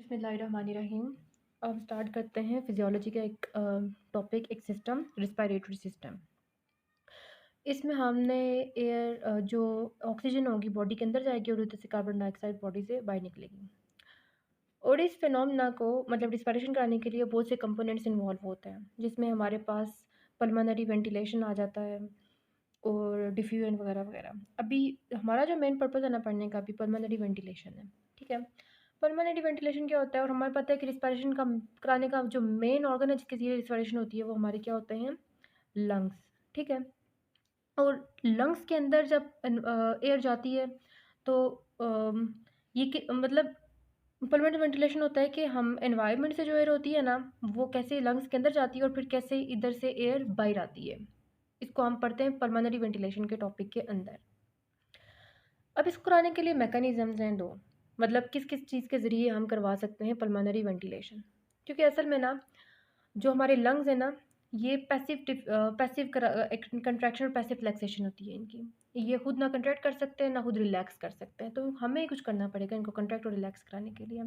बिस्मिल्लाहिर्रहमानिर्रहीम। अब स्टार्ट करते हैं फिजियोलॉजी का एक टॉपिक, एक सिस्टम, रिस्पायरेटरी सिस्टम। इसमें हमने एयर जो ऑक्सीजन होगी बॉडी के अंदर जाएगी और उधर से कार्बन डाइऑक्साइड बॉडी से बाहर निकलेगी। और इस फिनोमेना को मतलब रिस्पायरेशन कराने के लिए बहुत से कंपोनेंट्स इन्वॉल्व होते हैं, जिसमें हमारे पास पल्मोनरी वेंटिलेशन आ जाता है और डिफ्यूजन वगैरह वगैरह। अभी हमारा जो मेन पर्पज़ है ना पढ़ने का, अभी पल्मोनरी वेंटिलेशन है, ठीक है। पल्मोनरी वेंटिलेशन क्या होता है, और हमें पता है कि रिस्पायरेशन का कराने का जो मेन ऑर्गन है जिसके जरिए रिस्पायरेशन होती है वो हमारे क्या होते हैं, लंग्स, ठीक है। और लंग्स के अंदर जब एयर जाती है तो मतलब पल्मोनरी वेंटिलेशन होता है कि हम एनवायरनमेंट से जो एयर होती है ना वो कैसे लंग्स के अंदर जाती है और फिर कैसे इधर से एयर बाहर आती है। इसको हम पढ़ते हैं पल्मोनरी वेंटिलेशन के टॉपिक के अंदर। अब इसको कराने के लिए मैकेनिज़म्स हैं दो, मतलब किस किस चीज़ के ज़रिए हम करवा सकते हैं पल्मोनरी वेंटिलेशन। क्योंकि असल में ना जो हमारे लंग्स हैं ना, ये पैसिव कंट्रैक्शन और पैसिव रिलैक्सेशन होती है इनकी। ये खुद ना कंट्रैक्ट कर सकते हैं ना खुद रिलैक्स कर सकते हैं, तो हमें ही कुछ करना पड़ेगा इनको कंट्रैक्ट और रिलैक्स कराने के लिए।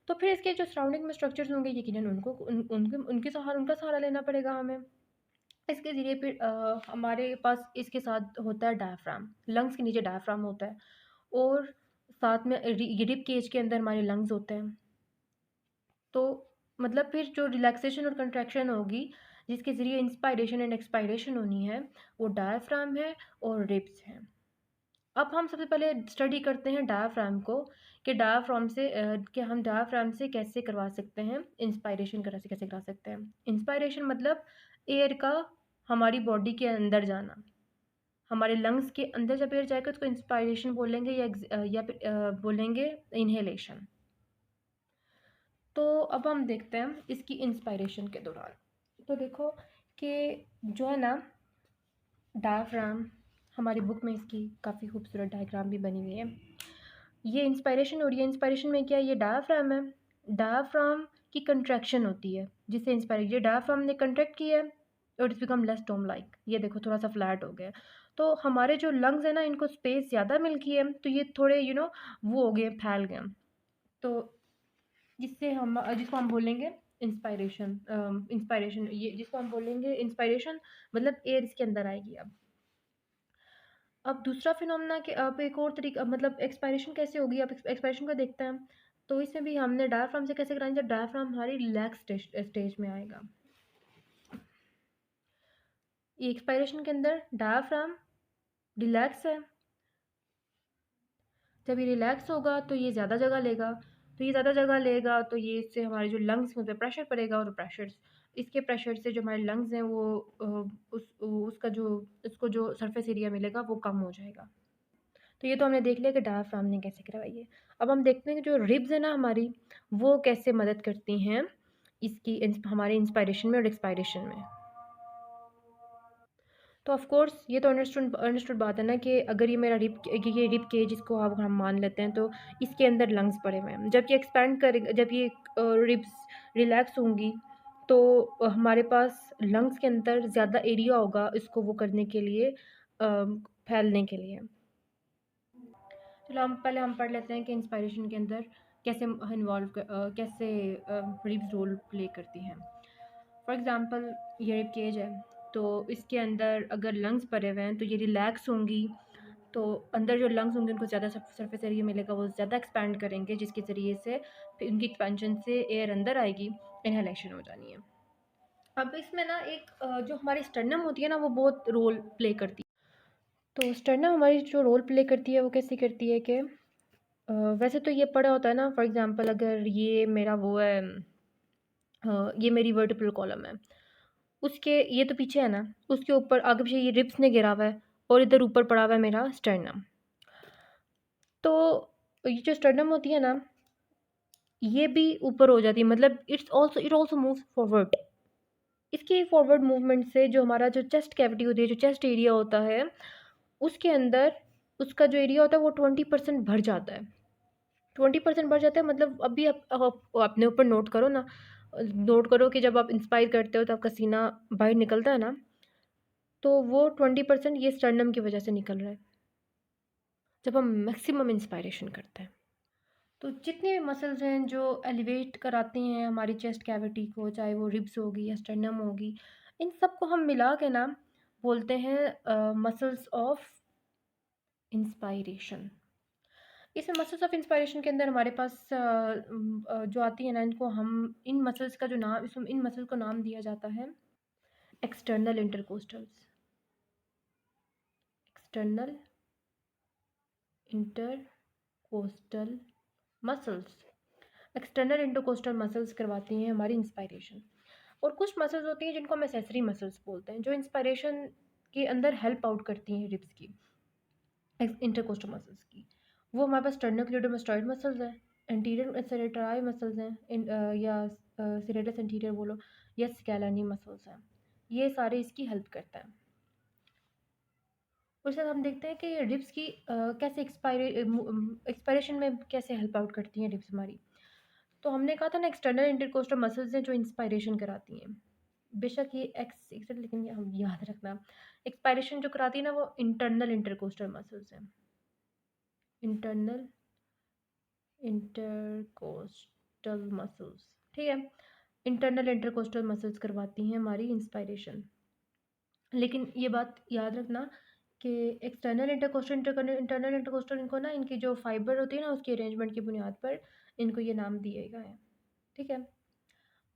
तो फिर इसके जो सराउंडिंग में स्ट्रक्चर्स होंगे यकीनन उनको उनका सहारा लेना पड़ेगा हमें। इसके ज़रिए फिर हमारे पास इसके साथ होता है डायफ्राम, लंग्स के नीचे डायफ्राम होता है और साथ में रिब केज के अंदर हमारे लंग्स होते हैं। तो मतलब फिर जो रिलैक्सेशन और कंट्रैक्शन होगी जिसके ज़रिए इंस्पायरेशन एंड एक्सपायरेशन होनी है वो डायफ्राम है और रिब्स हैं। अब हम सबसे पहले स्टडी करते हैं डायफ्राम को कि हम डायफ्राम से कैसे करवा सकते हैं इंस्पायरेशन, करा से कैसे करा सकते हैं। इंस्पायरेशन मतलब एयर का हमारी बॉडी के अंदर जाना, हमारे लंग्स के अंदर जब एयर जाएगा तो उसको इंस्पायरेशन बोलेंगे या फिर बोलेंगे इनहेलेशन। तो अब हम देखते हैं इसकी इंस्पायरेशन के दौरान। तो देखो कि जो है ना डायफ्राम, हमारी बुक में इसकी काफ़ी खूबसूरत डायग्राम भी बनी हुई है। ये इंस्पायरेशन हो रही है, इंस्पायरेशन में क्या है, ये डायफ्राम है, डायफ्राम की कंट्रैक्शन होती है जिससे इंस्पायर, ये डायफ्राम ने कंट्रैक्ट किया है और it's become less dome like, ये देखो थोड़ा सा फ्लैट हो गया। तो हमारे जो लंग्स है ना इनको स्पेस ज़्यादा मिल गई है तो ये थोड़े वो हो गए, फैल गए। तो जिसको हम बोलेंगे इंस्पायरेशन, ये जिसको हम बोलेंगे इंस्पायरेशन, मतलब एयर इसके अंदर आएगी। अब दूसरा फिनोमेना के अब एक और तरीका, मतलब एक्सपायरेशन कैसे होगी, अब एक्सपायरेशन को देखते हैं। तो इसमें भी हमने डायफ्राम से कैसे कराएंगे, जब डायफ्राम हमारी रिलैक्स स्टेज में आएगा। ये एक्सपायरेशन के अंदर डायफ्राम रिलैक्स है, जब ये रिलैक्स होगा तो ये ज़्यादा जगह लेगा, तो ये ज़्यादा जगह लेगा तो ये इससे हमारे जो लंग्स हैं उस पर प्रेशर पड़ेगा और इसके प्रेशर से जो हमारे लंग्स हैं वो उसको जो सरफेस एरिया मिलेगा वो कम हो जाएगा। तो ये तो हमने देख लिया कि डायफ्राम ने कैसे करवाई है। अब हम देखते हैं कि जो रिब्स है ना हमारी, वो कैसे मदद करती हैं हमारे इंस्पायरेशन में और एक्सपायरेशन में। तो ऑफ कोर्स ये तो अंडरस्टूड बात है ना कि अगर ये रिब केज जिसको अब हम मान लेते हैं तो इसके अंदर लंग्स पड़े हुए हैं, जब ये एक्सपैंड करेगा, जब ये रिब्स रिलैक्स होंगी तो हमारे पास लंग्स के अंदर ज़्यादा एरिया होगा इसको वो करने के लिए, फैलने के लिए। चलो हम पढ़ लेते हैं कि इंस्पायरेशन के अंदर कैसे रिब्स रोल प्ले करती हैं। फॉर एग्ज़ाम्पल ये रिब केज है, तो इसके अंदर अगर लंग्स भरे हुए हैं तो ये रिलैक्स होंगी, तो अंदर जो लंग्स होंगे उनको ज़्यादा सरफेस एरिया मिलेगा, वो ज़्यादा एक्सपैंड करेंगे जिसके ज़रिए से फिर उनकी एक्सपेंशन से एयर अंदर आएगी, इनहेलेशन हो जानी है। अब इसमें ना एक जो हमारी स्टर्नम होती है ना वो बहुत रोल प्ले करती है। तो स्टर्नम हमारी जो रोल प्ले करती है वो कैसे करती है कि वैसे तो ये पड़ा होता है ना, फॉर एग्ज़ाम्पल अगर ये मेरा वो है, ये मेरी वर्टिब्रल कॉलम है, उसके ये तो पीछे है ना, उसके ऊपर आगे पीछे ये रिब्स ने घेरा हुआ है और इधर ऊपर पड़ा हुआ है मेरा स्टर्नम। तो ये जो स्टर्नम होती है ना ये भी ऊपर हो जाती है, मतलब इट ऑल्सो मूव्स फॉरवर्ड। इसकी फॉरवर्ड मूवमेंट से जो हमारा जो चेस्ट कैविटी होती है, जो चेस्ट एरिया होता है, उसके अंदर उसका जो एरिया होता है वो 20% भर जाता है। 20% बढ़ जाता है, मतलब अभी आप अपने ऊपर नोट करो ना, नोट करो कि जब आप इंस्पायर करते हो तो आपका सीना बाहर निकलता है ना, तो वो 20% ये स्टर्नम की वजह से निकल रहा है जब हम मैक्सिमम इंस्पायरेशन करते हैं। तो जितने भी मसल्स हैं जो एलिवेट कराती हैं हमारी चेस्ट कैविटी को, चाहे वो रिब्स होगी या स्टर्नम होगी, इन सबको हम मिला के ना बोलते हैं मसल्स ऑफ इंस्पायरेशन। इस मसल्स ऑफ इंस्पायरेशन के अंदर हमारे पास जो आती है ना, इनको हम इन मसल्स का जो नाम इन मसल को नाम दिया जाता है external intercostals. External intercostal muscles. External intercostal muscles करवाती हैं हमारी इंस्पायरेशन। और कुछ मसल्स होती हैं जिनको हम एसेसरी मसल्स बोलते हैं, जो इंस्पायरेशन के अंदर हेल्प आउट करती हैं रिब्स की, इंटरकोस्टल मसल्स की। वो हमारे पास स्टर्नोक्लेडोमास्टॉइड मसल्स हैं, एंटीरियर सेरेटरी मसल्स हैं, या सेरेटस एंटीरियर बोलो, या स्कैलेनी मसल्स हैं। ये सारे इसकी हेल्प करते हैं। उसके बाद हम देखते हैं कि रिब्स की कैसे एक्सपायरेशन में कैसे हेल्प आउट करती हैं रिब्स हमारी। तो हमने कहा था ना, एक्सटर्नल इंटरकोस्टल मसल्स हैं जो इंस्पायरेशन कराती हैं। बेशक ये लेकिन ये हम याद रखना, एक्सपायरेशन जो कराती है ना, वो इंटरनल इंटरकोस्टल मसल्स हैं। इंटरनल इंटरकोस्टल मसल्स, ठीक है। इंटरनल इंटरकोस्टल मसल्स करवाती हैं हमारी इंस्पायरेशन। लेकिन ये बात याद रखना कि एक्सटर्नल इंटरनल इंटरकोस्टल, इनको ना इनकी जो फाइबर होती है ना, उसकी अरेंजमेंट की बुनियाद पर इनको ये नाम दिए गए हैं, ठीक है।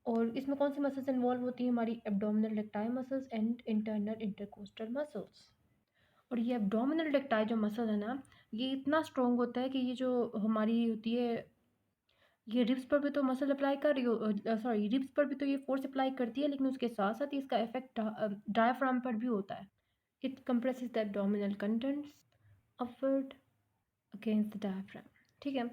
और इसमें कौन सी मसल्स इन्वॉल्व होती हैं? हमारी abdominal rectile muscles and internal intercostal muscles. और ये एब्डोमिनल रेक्टाइल जो मसल है ना, ये इतना स्ट्रॉन्ग होता है कि ये जो हमारी होती है, ये रिब्स पर भी तो मसल अप्लाई कर रही हो, सॉरी, रिब्स पर भी तो ये फोर्स अप्लाई करती है, लेकिन उसके साथ साथ इसका इफेक्ट डायफ्राम पर भी होता है। It compresses the abdominal contents upward against the diaphragm, ठीक है।